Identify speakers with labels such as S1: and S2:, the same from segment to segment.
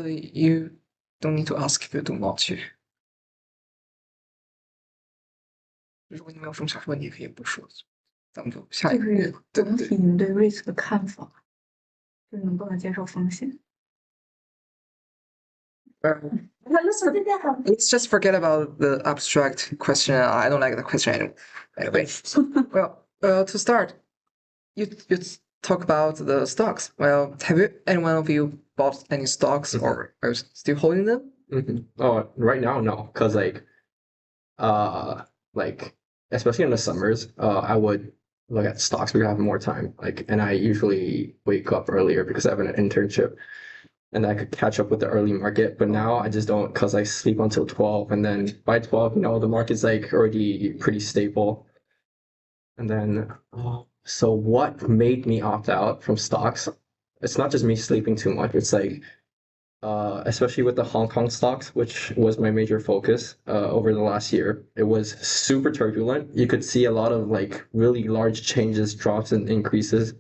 S1: You don't need to ask if you don't want to。如果你没有什么想说，你可以不说，咱们就下一个。
S2: 就是总体你对 risk 的看法，就能不能接受风险。
S1: Let's just forget about the abstract question. I don't like the question anyway. Well, to start, you talk about the stocks. Well, have you any one of you bought any stocks or are you still holding them?
S3: Oh, right now, no, because like especially in the summers, I would look at stocks because I have more time. And I usually wake up earlier because I have an internship, and I could catch up with the early market. But now I just don't because I sleep until 12, and then by 12, the market's like already pretty stable. And then, so what made me opt out from stocks? It's not just me sleeping too much. It's like especially with the Hong Kong stocks, which was my major focus over the last year. It was super turbulent. You could see a lot of like really large changes, drops, and increases.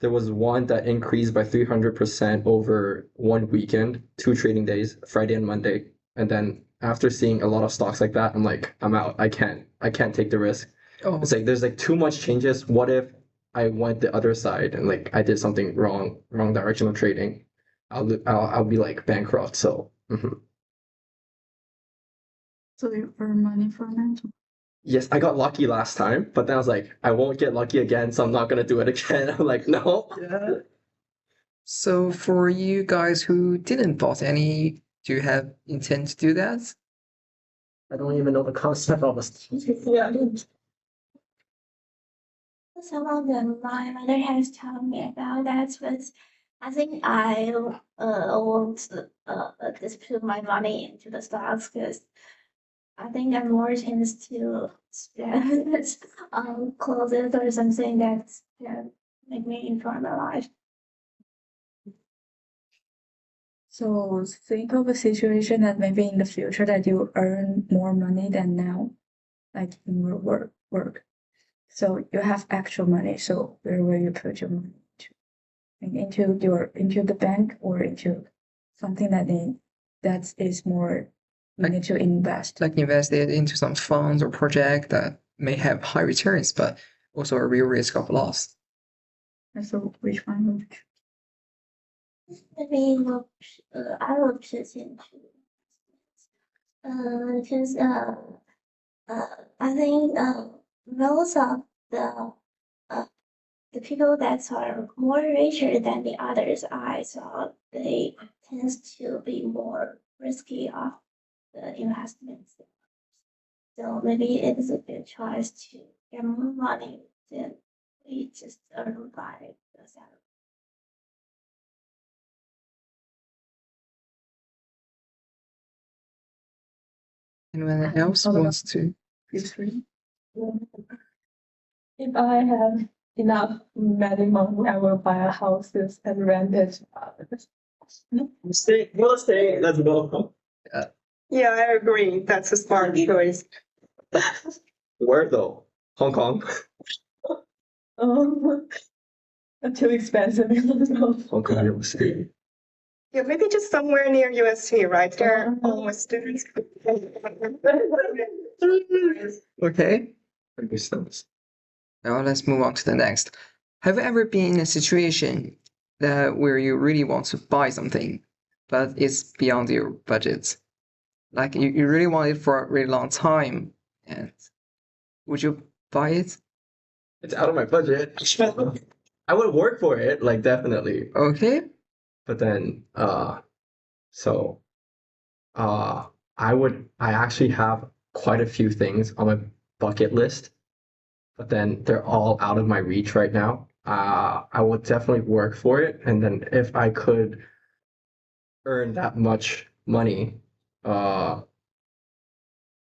S3: There was one that increased by 300% over one weekend, 2 trading days, Friday and Monday. And then after seeing a lot of stocks like that, I'm like, I'm out. I can't take the risk.
S1: Oh,
S3: It's like there's like too much changes. What if I went the other side and like I did something wrong direction of trading? I'll be like bankrupt. So
S2: So you earn money from it?
S3: yes, I got lucky last time, but then I was like, I won't get lucky again, so I'm not gonna do it again. I'm like, no.
S1: yeah. So for you guys who didn't bought any, do you have intent to do that?
S3: I don't even know the concept of this. Yeah.
S4: Some of them my mother has told me about that, but I think I won't just put my money into the stocks because I think I'm more chance to spend on clothes or something that can make me enjoy my life.
S2: So think of a situation that maybe in the future that you earn more money than now, like in your work. So you have actual money. So where will you put your money into the bank or into something that is more you need to invest?
S1: Like invest it into some funds or project that may have high returns, but also a real risk of loss.
S2: And so which one would you?
S4: Maybe I will put into because I think most of the people that are more richer than the others, I saw they tends to be more risky of the investments. So maybe it is a good choice to get more money than we just earn by the salary.
S1: Anyone else wants to?
S2: These three?
S5: If I have enough money, I will buy houses and rent it.
S3: Real estate, let's go.
S6: Yeah, I agree. That's a smart choice.
S3: Where though? Hong Kong?
S5: Too expensive.
S3: Hong Kong real estate.
S6: Yeah, maybe just somewhere near UST, right? There are almost students.
S1: Okay.
S3: Understands.
S1: Now let's move on to the next. Have you ever been in a situation where you really want to buy something, but it's beyond your budget? Like you really want it for a really long time, and would you buy it?
S3: It's out of my budget. I would work for it, like definitely.
S1: Okay.
S3: But then I actually have quite a few things on my bucket list, but then they're all out of my reach right now. I would definitely work for it, and then if I could earn that much money, well,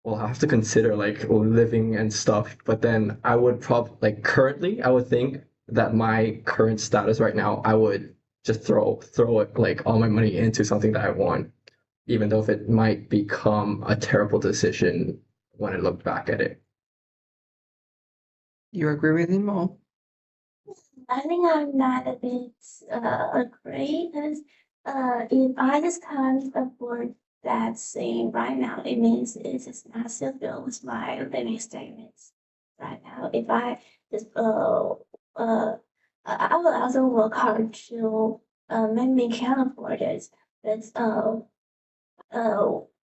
S3: I have to consider like living and stuff, but then I would probably like currently I would think that my current status right now, I would just throw it like all my money into something that I want, even though if it might become a terrible decision when I look back at it.
S1: You agree with him, or?
S4: I think I'm not a bit agree because if I just can't afford that thing right now, it means it is not fulfilled with my living standards right now. If I just I will also work hard to make me can afford it, but uh,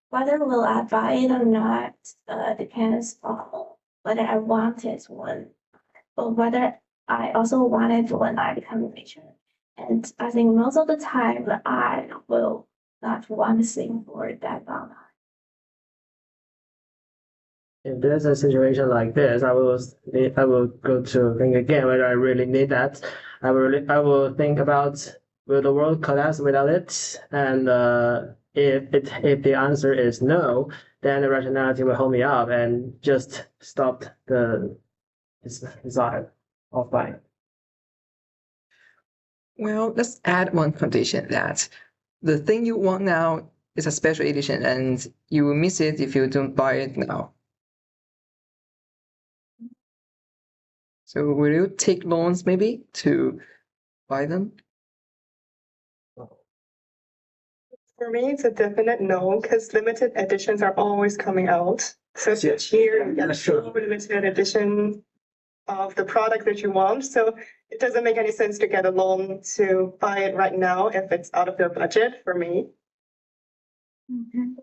S4: whether will I buy it or not depends on whether I want it or whether I also want it when I become richer. And I think most of the time I will not want to sing for that long.
S7: If there's a situation like this, I will go to think again whether I really need that. I will think about will the world collapse without it, and if the answer is no, then the rationality will hold me up and just stop the desire of buying.
S1: Well, let's add one condition that the thing you want now is a special edition and you will miss it if you don't buy it now. So will you take loans maybe to buy them?
S6: For me, it's a definite no, because limited editions are always coming out. So each year you get a
S7: Sure.
S6: full limited edition of the product that you want. So it doesn't make any sense to get a loan to buy it right now if it's out of your budget for me.
S5: I think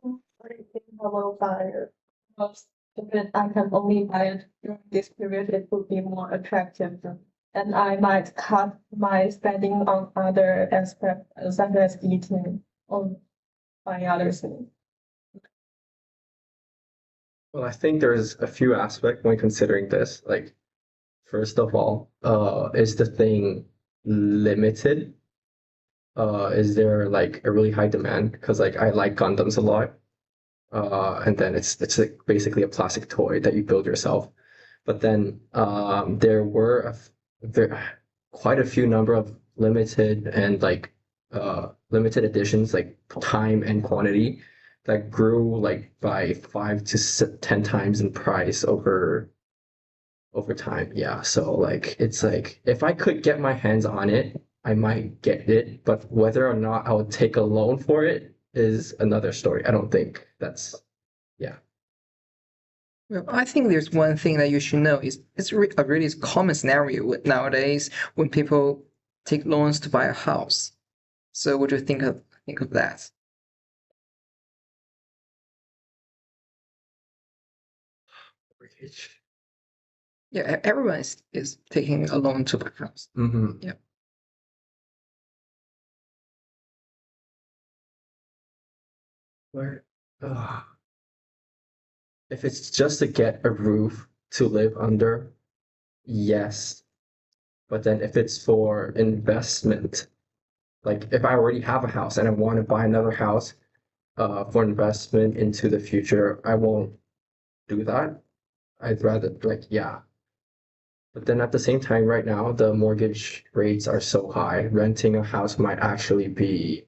S5: I will buy it. Because if I can only buy it during this period, it would be more attractive. And I might cut my spending on other aspects, such as eating or buying other things.
S3: Well, I think there's a few aspects when considering this. Like, first of all, is the thing limited? Is there like a really high demand? Because like I like Gundams a lot. And then it's like basically a plastic toy that you build yourself. But then there were quite a few number of limited and like limited editions, like time and quantity, that grew like by 5 to 10 times in price over time. Yeah, so like it's like if I could get my hands on it, I might get it, but whether or not I would take a loan for it is another story. I don't think that's
S1: Well, I think there's one thing that you should know is it's a really common scenario nowadays when people take loans to buy a house. So what do you think of that? Yeah, everyone is taking a loan to buy a house.
S3: Mm-hmm.
S1: Yeah.
S3: Where if it's just to get a roof to live under, yes. But then if it's for investment, like if I already have a house and I want to buy another house for investment into the future, I won't do that. I'd rather like yeah. But then at the same time, right now the mortgage rates are so high, renting a house might actually be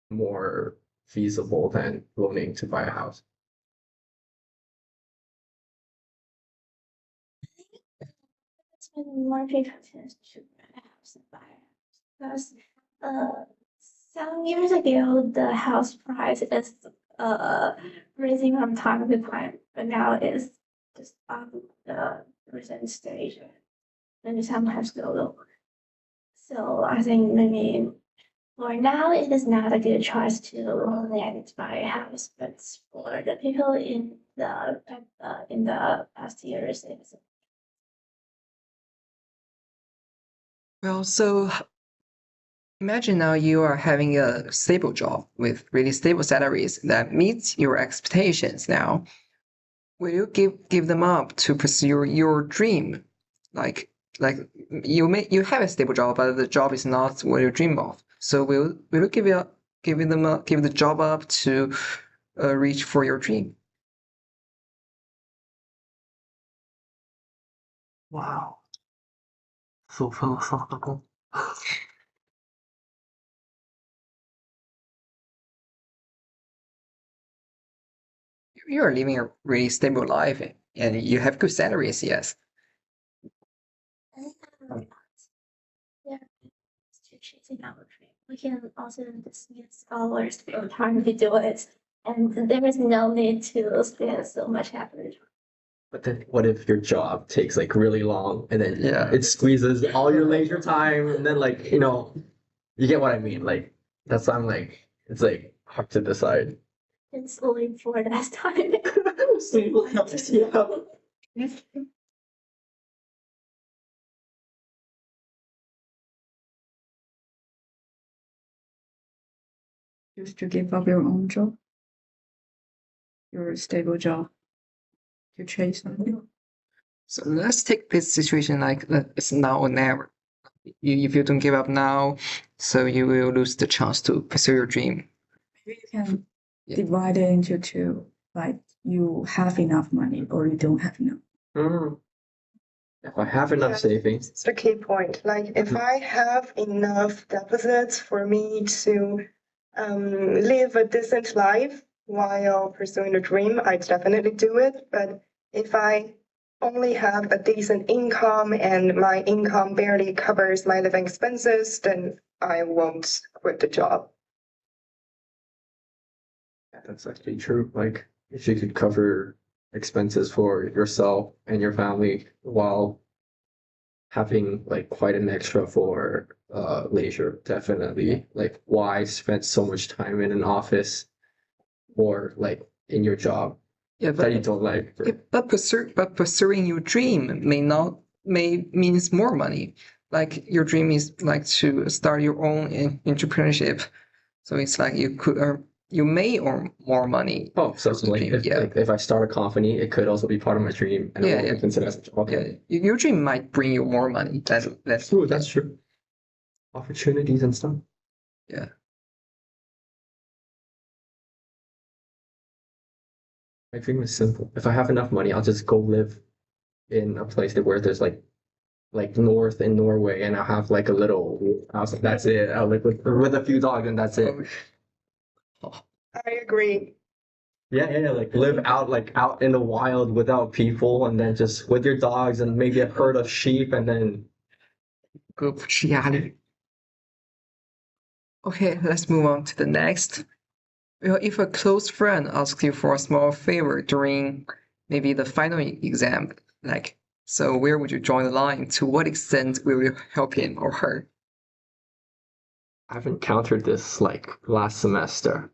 S3: more feasible than loaning to buy a house.
S4: It's been more people tend to rent a house than buy a house because some years ago the house price is raising from time to time, but now it's just on the recent stage, maybe sometimes go lower. So I think maybe for now it is not a good choice to rent buy a house, but for the people in the past years, it's
S1: Well, so imagine now you are having a stable job with really stable salaries that meets your expectations now. Will you give them up to pursue your dream? Like you have a stable job, but the job is not what you dream of. So will you give the job up to reach for your dream?
S7: Wow. So philosophical.
S1: You are living a really stable life and you have good salaries, yes.
S4: yeah, to chasing our dream. we can also just use hours of time to do it. And there is no need to spend so much effort.
S3: But then what if your job takes like really long and then
S1: Yeah.
S3: it squeezes all your leisure time and then like, you get what I mean? Like that's why I'm like, it's like hard to decide.
S4: It's only for that time.
S3: Yeah.
S2: Just to give up your own job, your stable job, to chase something.
S1: So let's take this situation like it's now or never. If you don't give up now, so you will lose the chance to pursue your dream.
S2: Maybe you can
S1: Yeah.
S2: divide it into two, like you have enough money or you don't have enough.
S3: Mm. If I have enough savings,
S6: It's the key point. Like if I have enough deposits for me to live a decent life while pursuing a dream, I'd definitely do it. But if I only have a decent income and my income barely covers my living expenses, then I won't quit the job.
S3: that's actually true. Like if you could cover expenses for yourself and your family while having like quite an extra for leisure, definitely. Like why spend so much time in an office or like in your job
S1: Yeah,
S3: that you
S1: but
S3: don't like?
S1: but pursuing your dream may means more money. Like your dream is like to start your own entrepreneurship, so it's like you may earn more money.
S3: Oh, so it's like
S1: dream, yeah.
S3: if I start a company, it could also be part of my dream and
S1: Yeah,
S3: it won't
S1: yeah.
S3: be considered as a job. Okay.
S1: Yeah, your dream might bring you more money. That's
S3: True, that's true. Opportunities and stuff.
S1: yeah.
S3: My dream is simple. If I have enough money, I'll just go live in a place where there's like north in Norway, and I'll have like a little house. That's it. I'll live with a few dogs, and that's it.
S6: I agree.
S3: Yeah. Like live out in the wild without people, and then just with your dogs and maybe a herd of sheep, and then
S1: Go for Chiali. Okay, let's move on to the next. Well, if a close friend asks you for a small favor during maybe the final exam, like, so where would you draw the line? To what extent will you help him or her?
S3: I've encountered this like last semester.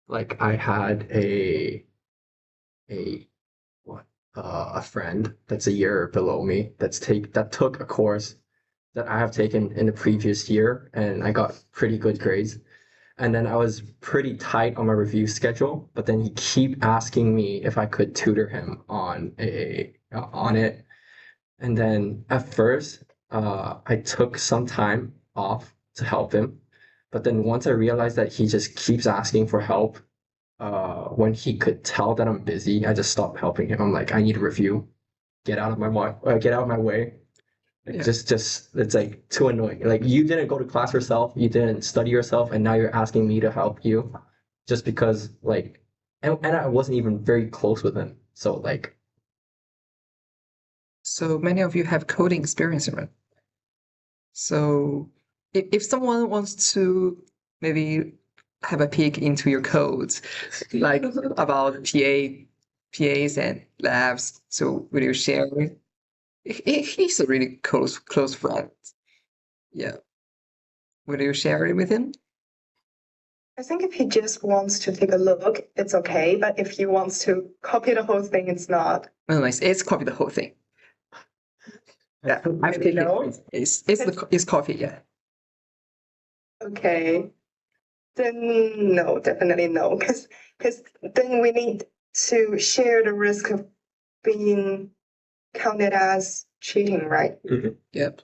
S3: Like I had a a friend that's a year below me that took a course that I have taken in the previous year, and I got pretty good grades. And then I was pretty tight on my review schedule, but then he keep asking me if I could tutor him on it. And then at first, I took some time off to help him, but then once I realized that he just keeps asking for help, when he could tell that I'm busy, I just stopped helping him. I'm like, I need a review. Get out of my way.
S1: Yeah.
S3: Just it's like too annoying. Like you didn't go to class yourself, you didn't study yourself, and now you're asking me to help you just because like and I wasn't even very close with him. So like
S1: So many of you have coding experience, right? So if someone wants to maybe have a peek into your codes, like about PAs and labs, so will you share? He's a really close friend. Yeah. Will you share it with him?
S6: I think if he just wants to take a look, it's okay. But if he wants to copy the whole thing, it's not.
S1: No, it's copy the whole thing. Yeah, I've taken
S6: No?
S1: it's copy, yeah.
S6: Okay. Then no, definitely no. Because then we need to share the risk of being counted as cheating, right?
S1: Yep.
S3: I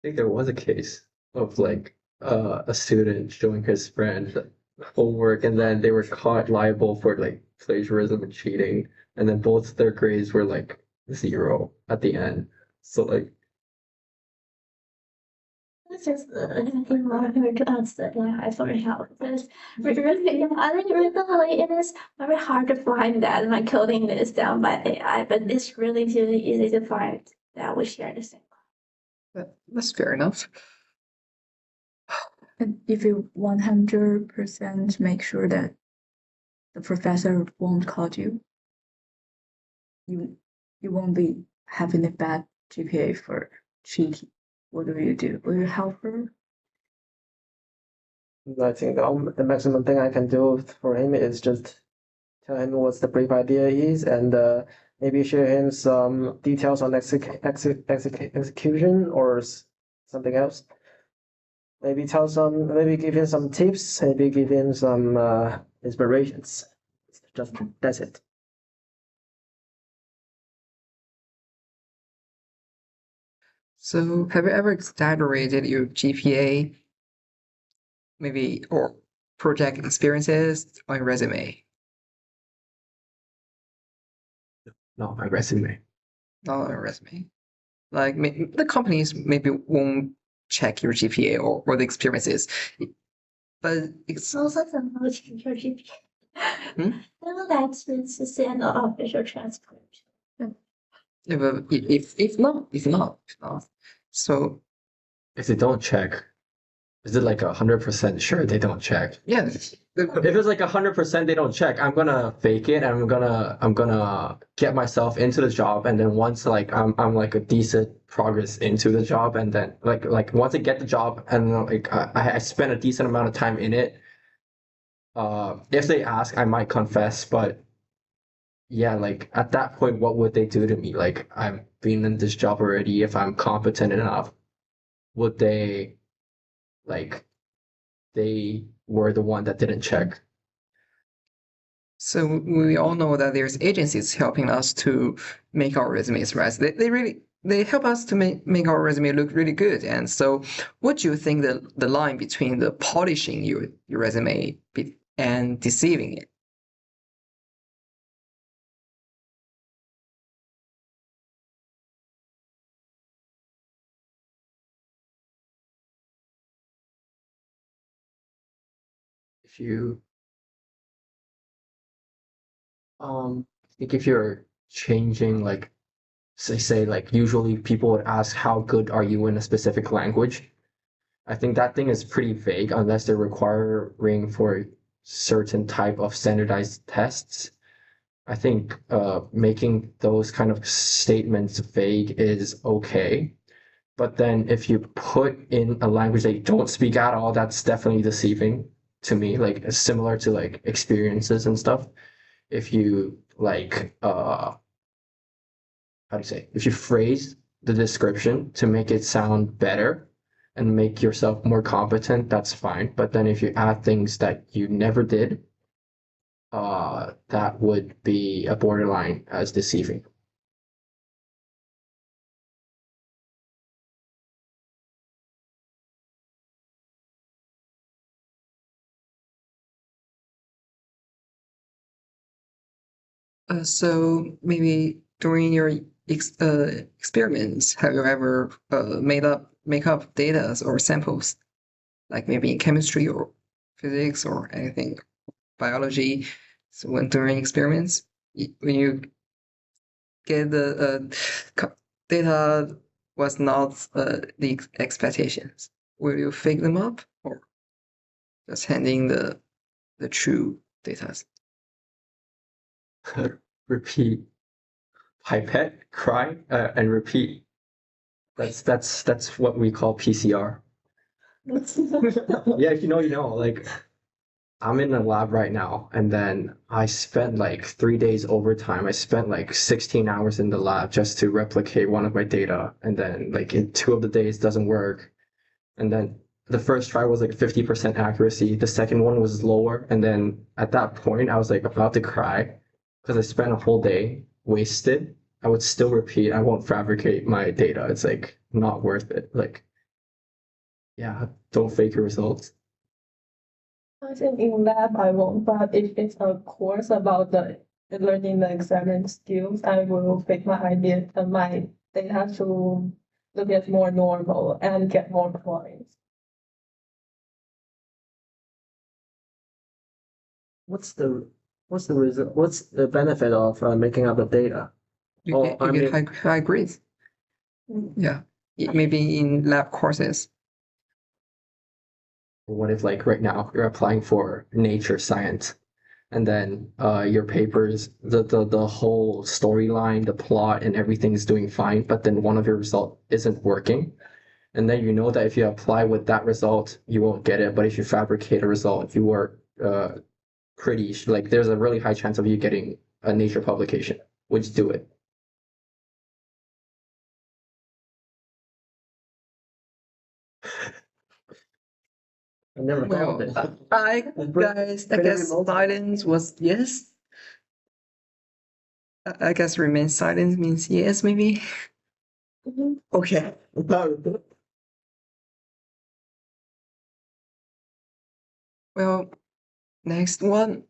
S3: think there was a case of like a student showing his friend homework, and then they were caught liable for like plagiarism and cheating, and then both their grades were like 0 at the end. So like
S4: It's just anything wrong with us that I for help. Because really, I think really it is very hard to find that my coding is done by AI, but it's really easy to find that we share the same.
S1: That's fair enough.
S2: And if you 100% make sure that the professor won't call you, you won't be having a bad GPA for cheating. What do you do? Will you help her?
S7: I think the maximum thing I can do for him is just tell him what the brief idea is and maybe share him some details on execution or something else. Maybe maybe give him some tips, maybe give him some inspirations. That's it.
S1: So, have you ever exaggerated your GPA, maybe, or project experiences on your resume?
S3: Not my resume.
S1: Not on your resume. Like the companies maybe won't check your GPA or the experiences, but it's
S4: Also, the most your GPA.
S1: Hmm?
S4: No, that's means to send an official transcript.
S1: if not. So
S3: If they don't check, is it like 100% sure they don't check?
S1: yeah,
S3: If it's like 100% they don't check, I'm gonna fake it. And I'm gonna get myself into the job, and then once like I'm like a decent progress into the job, and then like once I get the job and like I spend a decent amount of time in it. If they ask, I might confess, but yeah, like at that point, what would they do to me? Like I've been in this job already. If I'm competent enough, would they like they were the one that didn't check?
S1: So we all know that there's agencies helping us to make our resumes right. They help us to make our resume look really good. And so, what do you think the line between the polishing your resume and deceiving it?
S3: If you I think if you're changing like say like usually people would ask how good are you in a specific language. I think that thing is pretty vague unless they're requiring for certain type of standardized tests. I think making those kind of statements vague is okay. But then if you put in a language that you don't speak at all, that's definitely deceiving to me. Like it's similar to like experiences and stuff. If you like how do you say, if you phrase the description to make it sound better and make yourself more competent, that's fine. But then if you add things that you never did, that would be a borderline as deceiving.
S1: So maybe during your experiments, have you ever make up data or samples, like maybe in chemistry or physics or anything, biology? So when during experiments, when you get the data was not the expectations, will you fake them up or just handing the true data?
S3: Repeat. Pipette, cry, and repeat. That's what we call PCR. Yeah, if you know, you know. Like I'm in a lab right now, and then I spent like 3 days overtime. I spent like 16 hours in the lab just to replicate one of my data, and then like in 2 of the days doesn't work. And then the first try was like 50% accuracy. The second one was lower, and then at that point I was like about to cry because I spent a whole day wasted. I would still repeat. I won't fabricate my data. It's like not worth it. Like, yeah, don't fake your results.
S5: I think in lab I won't, but if it's a course about the learning the examine skills, I will fake my idea and my data to look at more normal and get more points.
S7: What's the result? What's the benefit of making up the data?
S1: You
S7: Oh,
S1: get high grades.
S5: Mm.
S1: Yeah, maybe in lab courses.
S3: What if like right now you're applying for nature science and then your papers, the whole storyline, the plot and everything's doing fine, but then one of your result isn't working. And then you know that if you apply with that result, you won't get it. But if you fabricate a result, you are pretty like there's a really high chance of you getting a nature publication. Would you do it?
S7: I never thought
S1: Well,
S7: of it.
S1: I guess silence was yes. I guess remain silent means yes, maybe.
S7: Okay.
S1: Well, next one.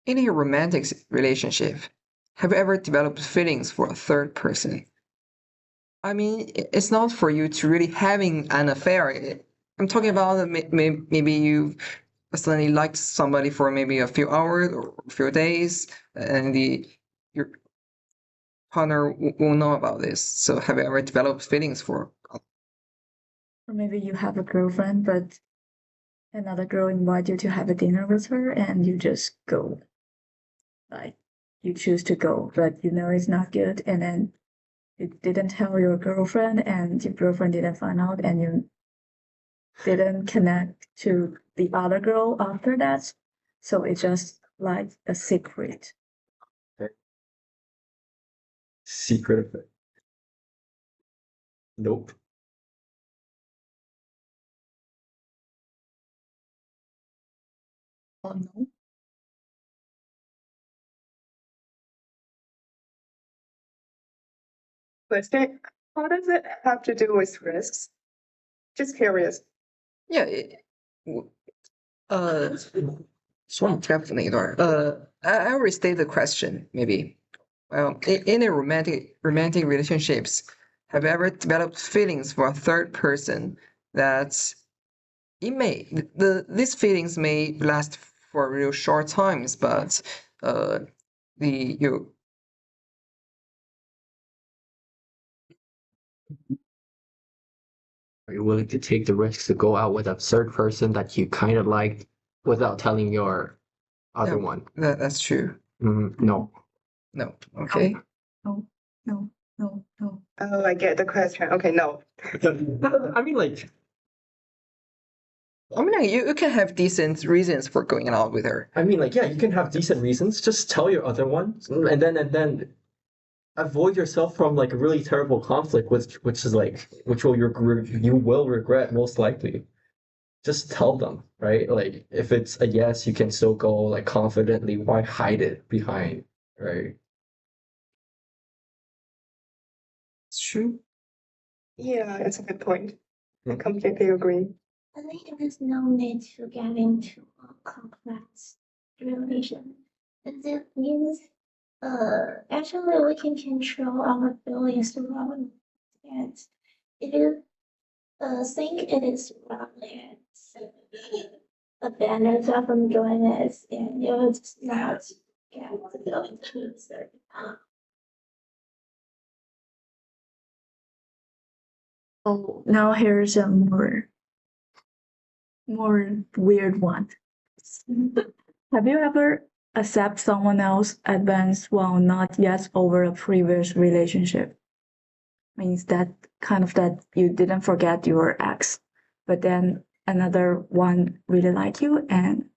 S1: In a romantic relationship, have you ever developed feelings for a third person? I mean, it's not for you to really having an affair. I'm talking about maybe you suddenly liked somebody for maybe a few hours or a few days, and your partner will know about this. So, have you ever developed feelings for?
S2: Or maybe you have a girlfriend, but another girl invite you to have a dinner with her, and you just go. Like you choose to go, but you know it's not good, and then you didn't tell your girlfriend, and your girlfriend didn't find out, and you didn't connect to the other girl after that. So it's just like a secret.
S3: Secret of it. Nope.
S2: Oh no.
S6: Question, how does it have to do with risks? Just curious.
S1: Yeah. Definitely 那一段。I restate the question maybe. Well, in a romantic relationships, have you ever developed feelings for a third person that these feelings may last for real short times, but you
S3: Are you willing to take the risk to go out with a third person that you kind of like without telling your other
S1: No.
S3: one?
S1: That's true.
S3: No.
S1: No. Okay.
S2: No.
S6: Oh, I get the question. Okay, no.
S3: I mean, like,
S1: I mean, like, you can have decent reasons for going out with her.
S3: yeah, you can have decent reasons. Just tell your other one, and then avoid yourself from like a really terrible conflict, which is like which will you will regret most likely. Just tell them, right? Like if it's a yes, you can still go like confidently. Why hide it behind, right?
S1: It's true.
S6: Yeah, it's a good point. I
S3: Mhm.
S6: completely agree.
S4: I think there is no need to get into a complex relation. And it means, actually we can control our feelings around it. If you think it is wrong and abandon yourself from doing it, and you'll just not get the feeling to certain.
S2: Oh, now here's a more weird one. Have you ever accept someone else advance while not yet over a previous relationship? Means that kind of that you didn't forget your ex, but then another one really like you and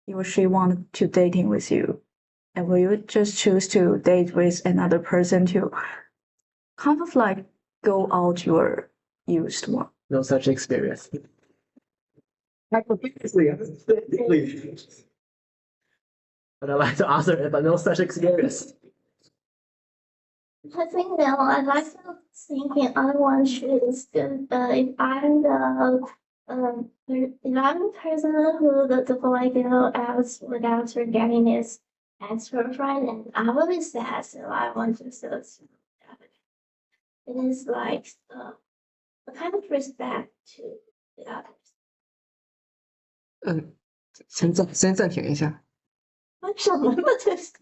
S2: he or she wanted to dating with you. And will you just choose to date with another person to kind of like go out your used one?
S7: No such experience.
S3: Hypothetically,
S7: But I like to answer it, but no such experience.
S4: I think that I like to think the other one choose if I'm the person who the boy go out without forgetting his ex-girlfriend, and I will be sad, so I want to so it is like a kind of respect to the others.
S1: 先暂停一下，
S4: 为什么呢？这是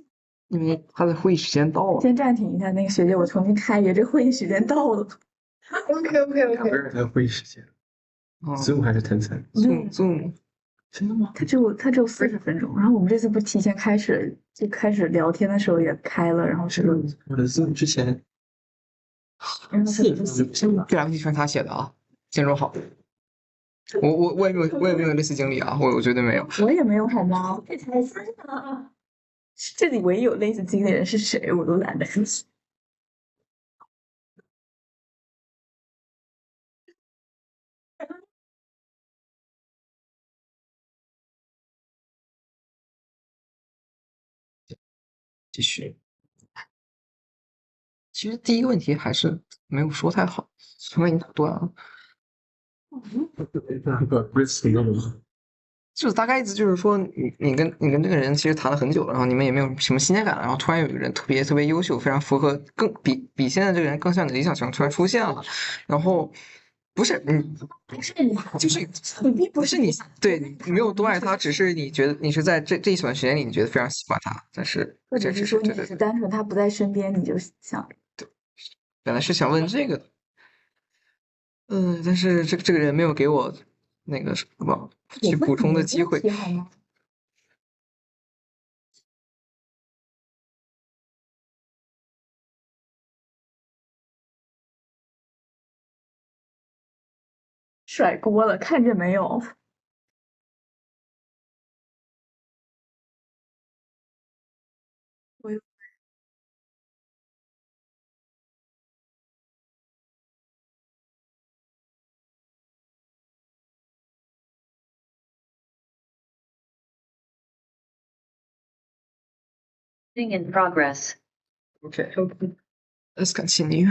S1: 因为他的会议时间到了。
S2: 先暂停一下，那个学姐，我重新开一个，这会议时间到了。
S6: OK OK
S3: 两个
S6: OK，
S3: 人才有会议时间
S1: 哦
S3: ，Zoom 还是 Tencent？
S1: ，Zoom
S3: 真的吗？
S2: 它只有40分钟，然后我们这次不提前开始聊天的时候也开了，然后
S3: 是我的 Zoom 之前
S2: 然后它就死
S1: 这两题全是他写的啊，建筑好。我也没有类似经历啊，我绝对没有。
S2: 我也没有好吗？
S4: 这才是呢。
S2: 这里唯一有类似经历的人是谁，我都懒得说。
S1: 继续。其实第一个问题还是没有说太好，除非你打断了。
S3: 那个 risk 那种
S1: 就是大概意思就是说，你跟这个人其实谈了很久了，然后你们也没有什么新鲜感了，然后突然有一个人特别优秀，非常符合比现在这个人更像你的理想型突然出现了，然后不是
S2: 不是你，
S1: 就是
S2: 你并
S1: 不是你对你没有多爱他，只是你觉得你是在这一段时间里你觉得非常喜欢他，但是
S2: 或者
S1: 这只
S2: 是说你只
S1: 是对对，
S2: 是单纯他不在身边，你就想
S1: 本来是想问这个的，但是这个人没有给我那个什么去补充的机会。
S2: 好吗？甩锅了，看见没有？我
S8: In progress.
S1: Okay, let's continue.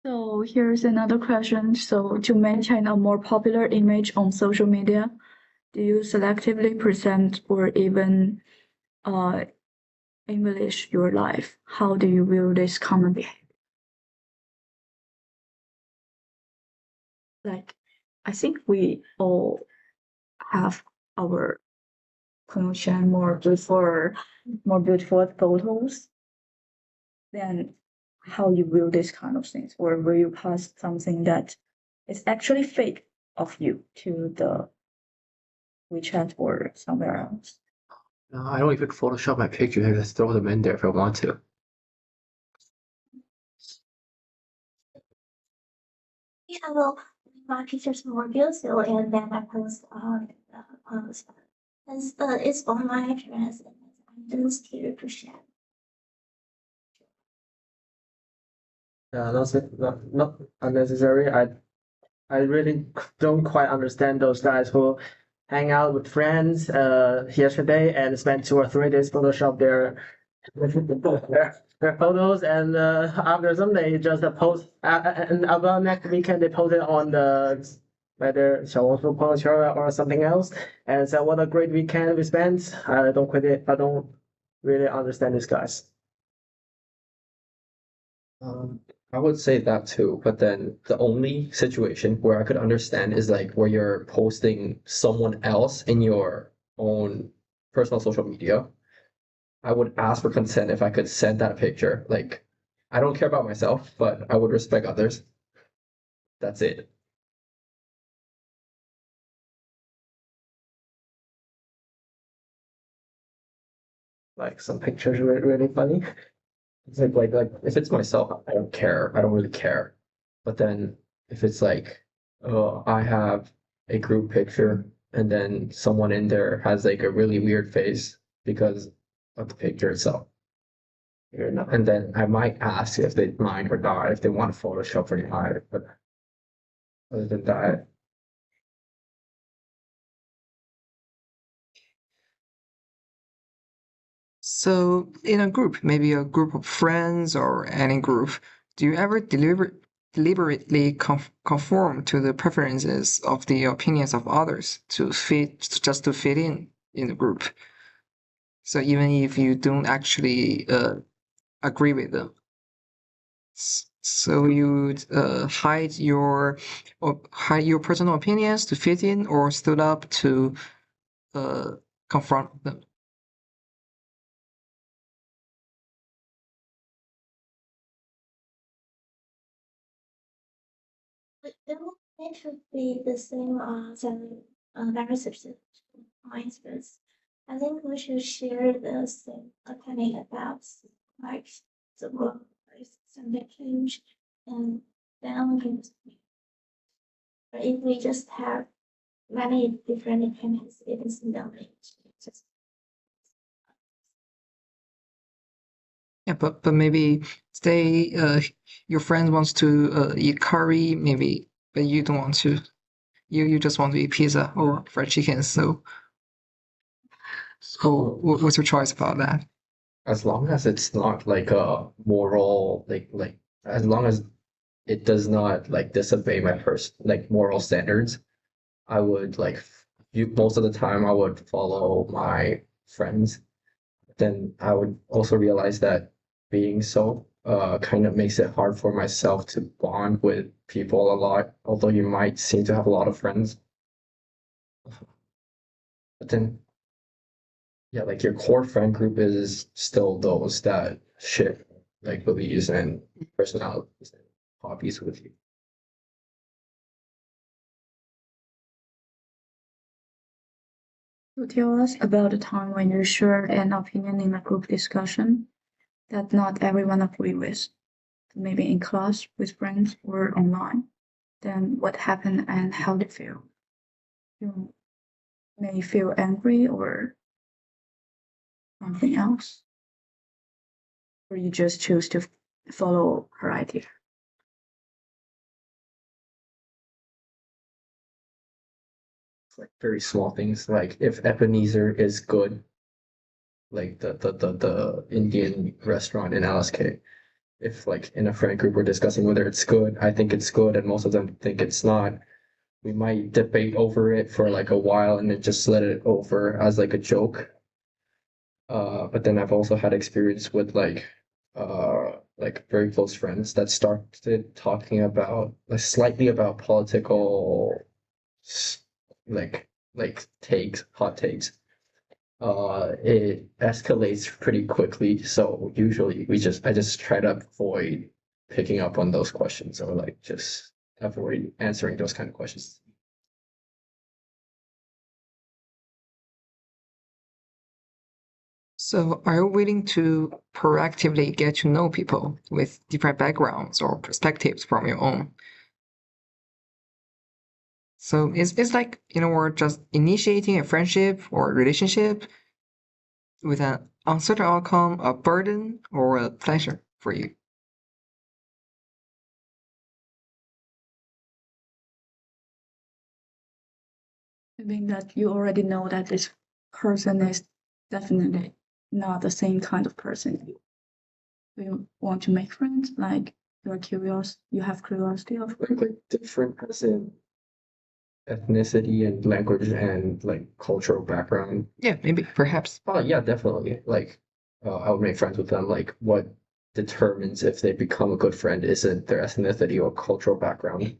S2: So here's another question. So to maintain a more popular image on social media, do you selectively present or even embellish your life? How do you view this common behavior? Like, I think we all have our 朋友圈 more beautiful photos. Then how you view this kind of things, or will you post something that is actually fake of you to the WeChat or somewhere else?
S3: No, I don't even Photoshop my pictures. I just throw them in there if I want to.
S4: Yeah, well, my pictures more beautiful and then I post on the post. It's on my address and I'm just here to share.
S7: Not unnecessary. I really don't quite understand those guys who hang out with friends yesterday and spend 2 or 3 days Photoshop their photos, and after some they just post and about next weekend they post it on the whether 小红书朋友圈 or something else and say what a great weekend we spent. I don't really understand these guys.
S3: I would say that too, but then the only situation where I could understand is like where you're posting someone else in your own personal social media. I would ask for consent if I could send that picture. Like, I don't care about myself, but I would respect others. That's it.
S7: Like some pictures are really funny.
S3: It's like if it's myself, I don't care. I don't really care. But then if it's like, oh, I have a group picture and then someone in there has like a really weird face because of the picture itself. And then I might ask if they mind or not, if they want to Photoshop or not. But other than that,
S1: So in a group, maybe a group of friends or any group, do you ever deliberately conform to the preferences of the opinions of others to fit in the group? So even if you don't actually agree with them, so you hide your personal opinions to fit in, or stood up to confront them?
S4: It should be the same as very specific points, but I think we should share the same opinion about like the world, like something change, and then we can. But if we just have many different opinions, it is no just
S1: Yeah, but maybe say your friend wants to eat curry, maybe, but you don't want to. You just want to eat pizza or fried chicken. So what's your choice about that?
S3: As long as it's not like a moral, like as long as it does not like disobey my moral standards, I would like most of the time I would follow my friends. Then I would also realize that being so kind of makes it hard for myself to bond with people a lot, although you might seem to have a lot of friends. But then yeah, like your core friend group is still those that share like beliefs and personalities and hobbies with you.
S2: So tell us about a time when you shared an opinion in a group discussion that not everyone agreed with, maybe in class, with friends, or online. Then what happened and how did you feel? You may feel angry or something else, or you just choose to follow her idea.
S3: Like very small things, like if Ebenezer is good, like the Indian restaurant in LSK. If like in a friend group we're discussing whether it's good, I think it's good, and most of them think it's not. We might debate over it for like a while and then just let it over as like a joke. But then I've also had experience with like very close friends that started talking about like slightly about political like hot takes. It escalates pretty quickly, so usually I just try to avoid picking up on those questions or like just avoid answering those kind of questions.
S1: So are you willing to proactively get to know people with different backgrounds or perspectives from your own? So it's like, we're just initiating a friendship or relationship with an uncertain outcome, a burden or a pleasure for you.
S2: I think that you already know that this person is definitely not the same kind of person you want to make friends, like you're curious, you have curiosity of
S3: Like different as in ethnicity and language and like cultural background.
S1: Yeah, maybe, perhaps.
S3: Oh yeah, definitely. Like I would make friends with them. Like what determines if they become a good friend isn't their ethnicity or cultural background.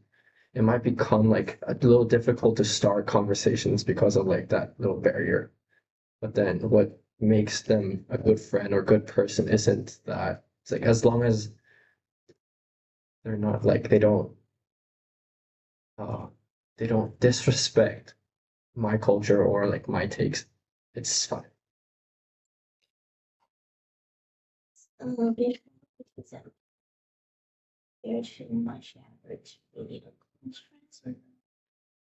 S3: It might become like a little difficult to start conversations because of like that little barrier. But then what makes them a good friend or good person isn't that. It's like as long as they're not like uh they don't disrespect my culture or like my takes, it's fine.
S4: before compared to much average really close friends.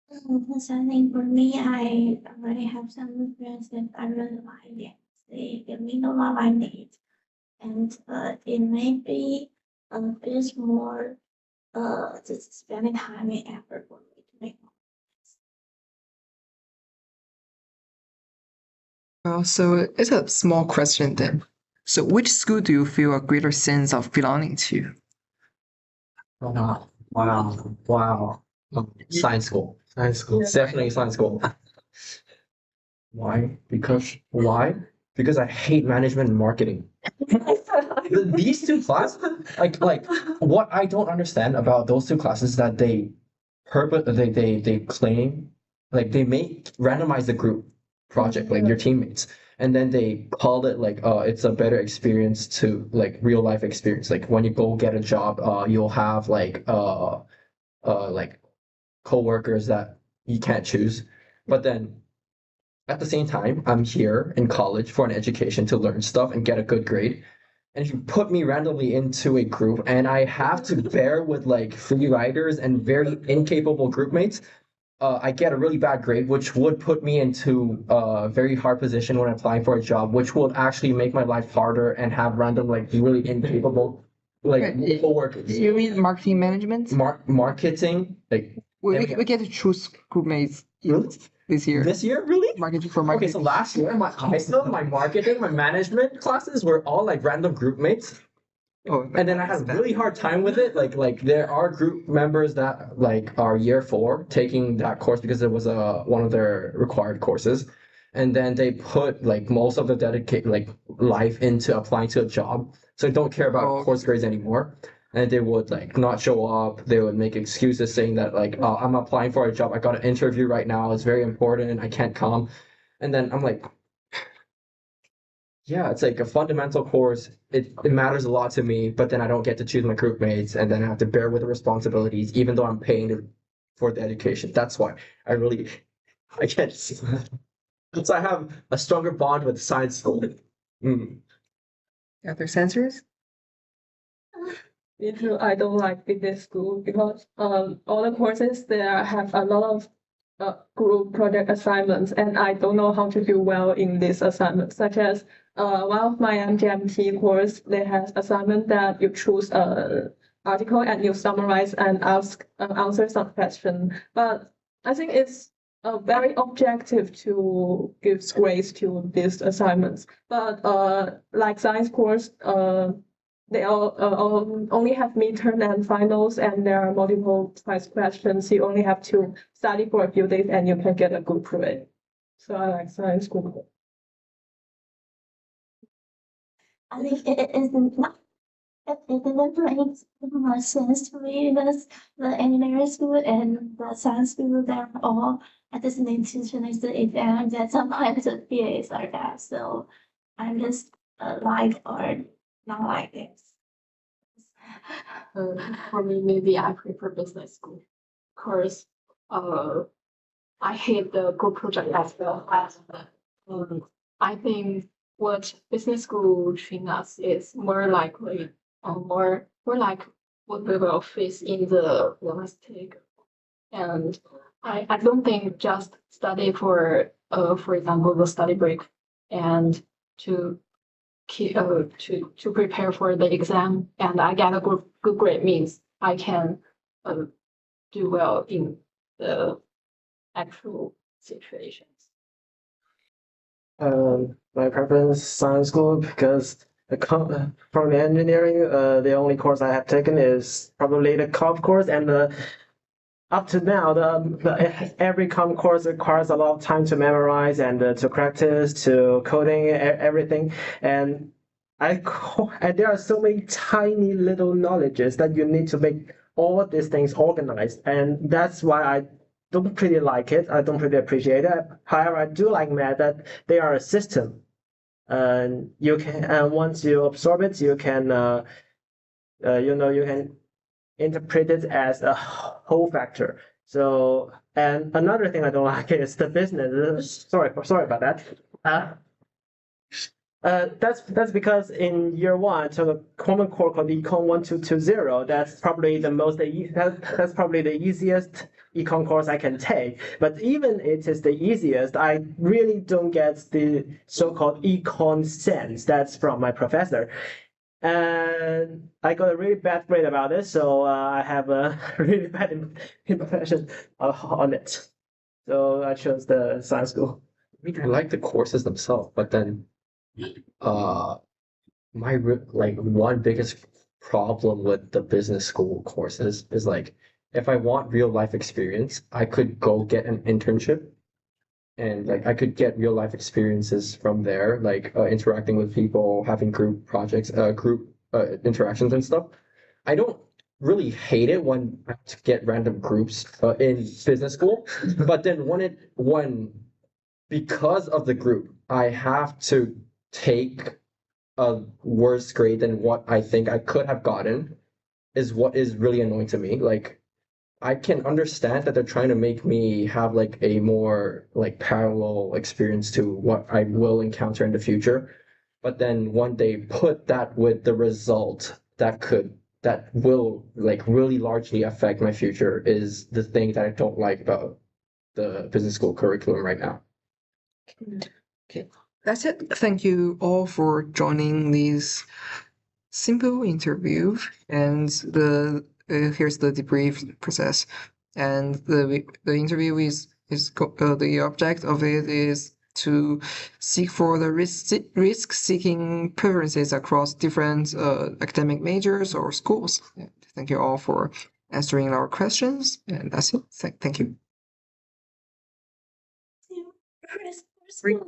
S4: Because I think for me, I already have some friends that I really like it. They give me the love I need, and it may be a bit more just spending time and effort for me to make more
S1: Well, so it's a small question then. So which school do you feel a greater sense of belonging to?
S3: Wow. Wow. Science school. Science school. Definitely science school. Why? Why? Because I hate management and marketing. These two classes, like what I don't understand about those two classes is that they claim like they randomize the group project, like your teammates. And then they called it like, it's a better experience to like real life experience. Like when you go get a job, you'll have like coworkers that you can't choose. But then at the same time, I'm here in college for an education to learn stuff and get a good grade. And if you put me randomly into a group and I have to bear with like free riders and very incapable group mates, I get a really bad grade, which would put me into a very hard position when applying for a job, which would actually make my life harder and have random like really incapable like
S1: Okay.
S3: coworkers.
S1: You mean marketing management?
S3: Marketing, like
S1: We get to choose group mates
S3: really?
S1: this year.
S3: This year, really?
S1: Marketing for
S3: Okay,
S1: marketing.
S3: so last year, my high school, my marketing, my management classes were all like random group mates.
S1: Oh,
S3: And then I had a really hard time with it. Like there are group members that like are year 4 taking that course because it was one of their required courses. And then they put like most of the dedicate like life into applying to a job. So they don't care about
S1: Oh.
S3: course grades anymore. And they would like not show up. They would make excuses saying that like, oh, I'm applying for a job. I got an interview right now. It's very important. I can't come. And then I'm like, yeah, it's like a fundamental course. It matters a lot to me, but then I don't get to choose my group mates, and then I have to bear with the responsibilities, even though I'm paying for the education. That's why I can't. So I have a stronger bond with science school. Mm.
S1: Other sensors?
S5: Me too. I don't like business school because all the courses there have a lot of group project assignments, and I don't know how to do well in these assignments. Such as one of my MGMT course, they have assignment that you choose a article and you summarize and answer some question. But I think it's very objective to give grades to these assignments. But like science course, they all only have midterm and finals, and there are multiple choice questions. You only have to study for a few days and you can get a good grade. So I like science school.
S4: I think it is not. It didn't make much sense to me because the engineering school and the science school, they're all at the same to finish the exam, and sometimes the PAs are that. So I'm just like or not like this.
S9: For me, maybe I prefer business school because I hate the group project as well. I think what business school train us is more likely, more like what we will face in the realistic. And I don't think just study for example, the study break and to to prepare for the exam and I get a good grade means I can do well in the actual situations.
S7: My preference science school because from the engineering, the only course I have taken is probably the comp course, and up to now, every comp course requires a lot of time to memorize and to practice, to coding everything, and and there are so many tiny little knowledges that you need to make all these things organized, and that's why I don't pretty like it. I don't pretty appreciate it. However, I do like math that they are a system, and you can once you absorb it, you can you can interpret it as a whole factor. So, and another thing I don't like is the business. Sorry about that. That's because in year 1 I took a common core called Econ 1220. That's probably that's probably the easiest econ course I can take. But even it is the easiest, I really don't get the so-called econ sense. That's from my professor. And I got a really bad grade about it, so I have a really bad impression on it. So I chose the science school.
S3: I mean, I like the courses themselves, but then like one biggest problem with the business school courses is like if I want real life experience, I could go get an internship and like I could get real life experiences from there, like interacting with people, having group projects, group interactions and stuff. I don't really hate it when I have to get random groups in business school, but then when because of the group, I have to take a worse grade than what I think I could have gotten is what is really annoying to me. Like, I can understand that they're trying to make me have like a more like parallel experience to what I will encounter in the future. But then when they put that with the result that will like really largely affect my future is the thing that I don't like about the business school curriculum right now.
S1: Okay, that's it. Thank you all for joining this simple interview, and here's the debrief process. And the interview is the object of it is to seek for the risk-seeking preferences across different academic majors or schools. Yeah, thank you all for answering our questions, and that's it. Thank you.
S4: For school.